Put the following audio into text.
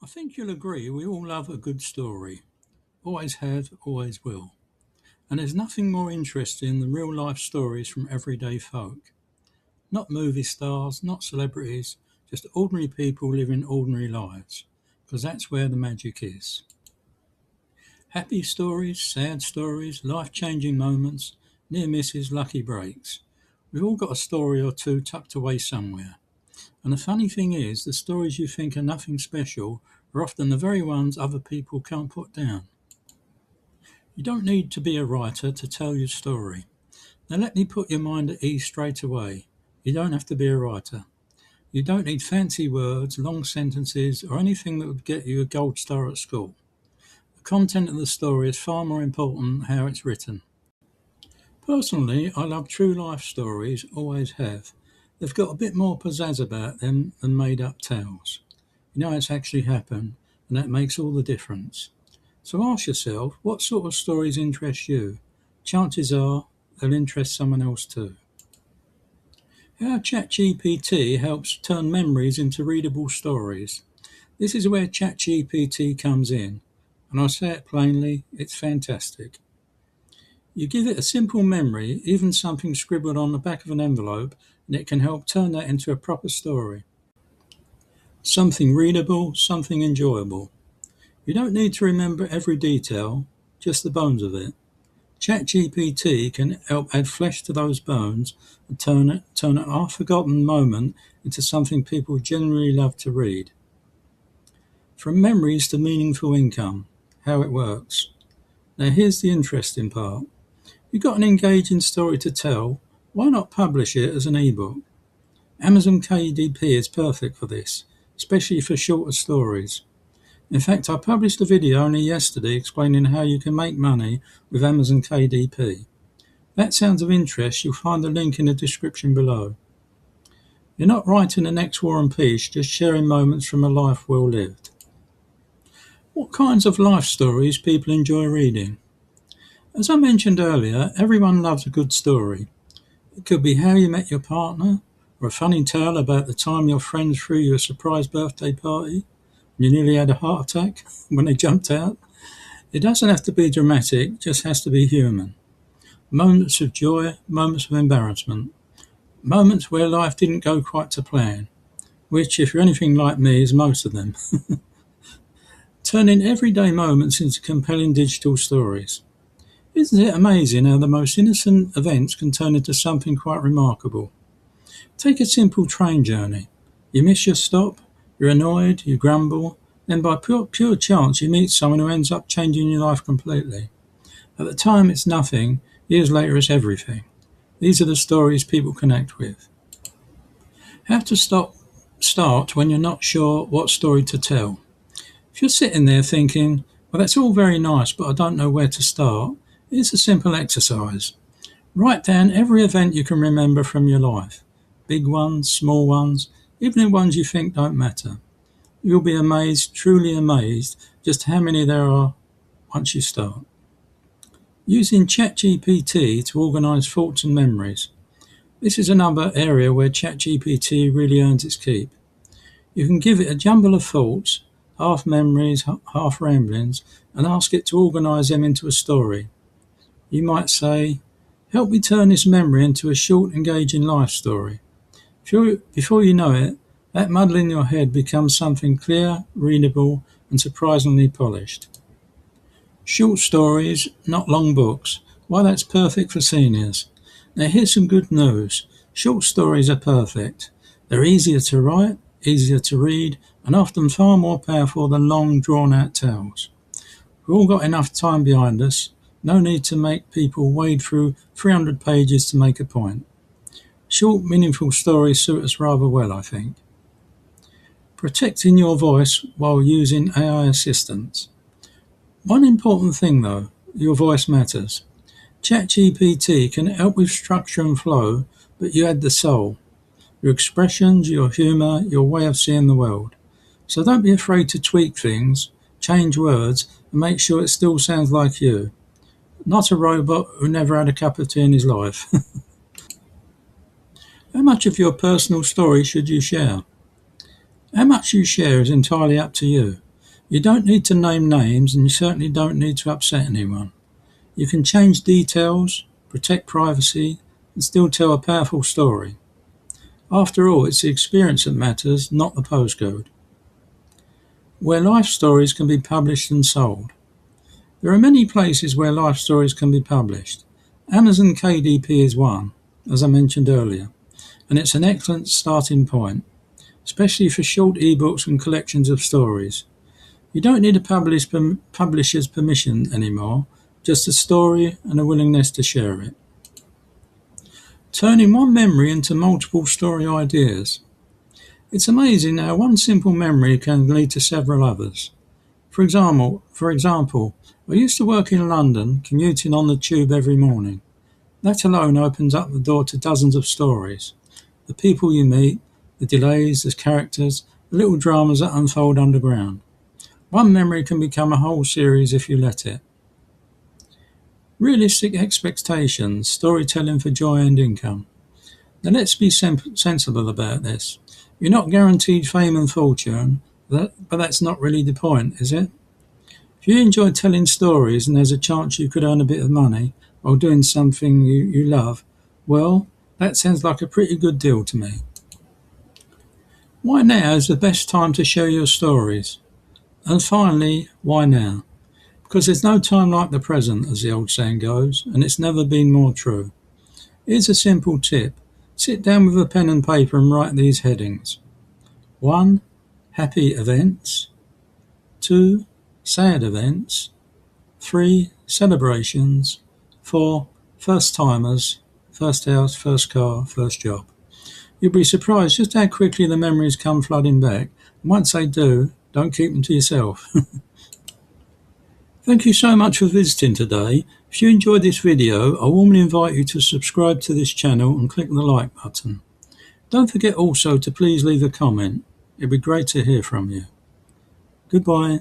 I think you'll agree we all love a good story. Always have, always will. And there's nothing more interesting than real life stories from everyday folk. Not movie stars, not celebrities, just ordinary people living ordinary lives. Because that's where the magic is. Happy stories, sad stories, life changing moments, near misses, lucky breaks. We've all got a story or two tucked away somewhere. And the funny thing is, the stories you think are nothing special are often the very ones other people can't put down. You don't need to be a writer to tell your story. Now let me put your mind at ease straight away. You don't have to be a writer. You don't need fancy words, long sentences, or anything that would get you a gold star at school. The content of the story is far more important than how it's written. Personally, I love true life stories, always have. They've got a bit more pizzazz about them than made-up tales. You know it's actually happened, and that makes all the difference. So ask yourself, what sort of stories interest you? Chances are they'll interest someone else too. How ChatGPT helps turn memories into readable stories. This is where ChatGPT comes in, and I say it plainly, it's fantastic. You give it a simple memory, even something scribbled on the back of an envelope, and it can help turn that into a proper story. Something readable, something enjoyable. You don't need to remember every detail, just the bones of it. ChatGPT can help add flesh to those bones and turn an half-forgotten moment into something people generally love to read. From memories to meaningful income, how it works. Now here's the interesting part. You've got an engaging story to tell, why not publish it as an ebook? Amazon KDP is perfect for this, especially for shorter stories. In fact, I published a video only yesterday explaining how you can make money with Amazon KDP. If that sounds of interest, you'll find the link in the description below. You're not writing the next War and Peace, just sharing moments from a life well lived. What kinds of life stories people enjoy reading? As I mentioned earlier, everyone loves a good story. It could be how you met your partner, or a funny tale about the time your friends threw you a surprise birthday party, and you nearly had a heart attack when they jumped out. It doesn't have to be dramatic, just has to be human. Moments of joy, moments of embarrassment. Moments where life didn't go quite to plan, which, if you're anything like me, is most of them. Turning everyday moments into compelling digital stories. Isn't it amazing how the most innocent events can turn into something quite remarkable? Take a simple train journey. You miss your stop, you're annoyed, you grumble, then by pure chance you meet someone who ends up changing your life completely. At the time it's nothing, years later it's everything. These are the stories people connect with. How to start when you're not sure what story to tell. If you're sitting there thinking, well, that's all very nice, but I don't know where to start, it's a simple exercise. Write down every event you can remember from your life. Big ones, small ones, even the ones you think don't matter. You'll be amazed, truly amazed, just how many there are once you start. Using ChatGPT to organise thoughts and memories. This is another area where ChatGPT really earns its keep. You can give it a jumble of thoughts, half memories, half ramblings, and ask it to organise them into a story. You might say, help me turn this memory into a short, engaging life story. Before you know it, that muddle in your head becomes something clear, readable, and surprisingly polished. Short stories, not long books. Why, that's perfect for seniors. Now here's some good news. Short stories are perfect. They're easier to write, easier to read, and often far more powerful than long, drawn-out tales. We've all got enough time behind us. No need to make people wade through 300 pages to make a point. Short, meaningful stories suit us rather well, I think. Protecting your voice while using AI assistants. One important thing though, your voice matters. ChatGPT can help with structure and flow, but you add the soul, your expressions, your humour, your way of seeing the world. So don't be afraid to tweak things, change words, and make sure it still sounds like you. Not a robot who never had a cup of tea in his life. How much of your personal story should you share? How much you share is entirely up to you. You don't need to name names, and you certainly don't need to upset anyone. You can change details, protect privacy, and still tell a powerful story. After all, it's the experience that matters, not the postcode. Where life stories can be published and sold. There are many places where life stories can be published. Amazon KDP is one, as I mentioned earlier, and it's an excellent starting point, especially for short ebooks and collections of stories. You don't need a publisher's permission anymore, just a story and a willingness to share it. Turning one memory into multiple story ideas. It's amazing how one simple memory can lead to several others. For example, I used to work in London, commuting on the tube every morning. That alone opens up the door to dozens of stories. The people you meet, the delays, the characters, the little dramas that unfold underground. One memory can become a whole series if you let it. Realistic expectations, storytelling for joy and income. Now let's be sensible about this. You're not guaranteed fame and fortune, but that's not really the point, is it? If you enjoy telling stories and there's a chance you could earn a bit of money while doing something you love, well, that sounds like a pretty good deal to me. Why now is the best time to share your stories? And finally, why now? Because there's no time like the present, as the old saying goes, and it's never been more true. Here's a simple tip. Sit down with a pen and paper and write these headings. 1. Happy events. 2. Sad events. 3. Celebrations. 4. First timers. First house, first car, first job. You'll be surprised just how quickly the memories come flooding back. And once they do, don't keep them to yourself. Thank you so much for visiting today. If you enjoyed this video, I warmly invite you to subscribe to this channel and click the like button. Don't forget also to please leave a comment. It'd be great to hear from you. Goodbye.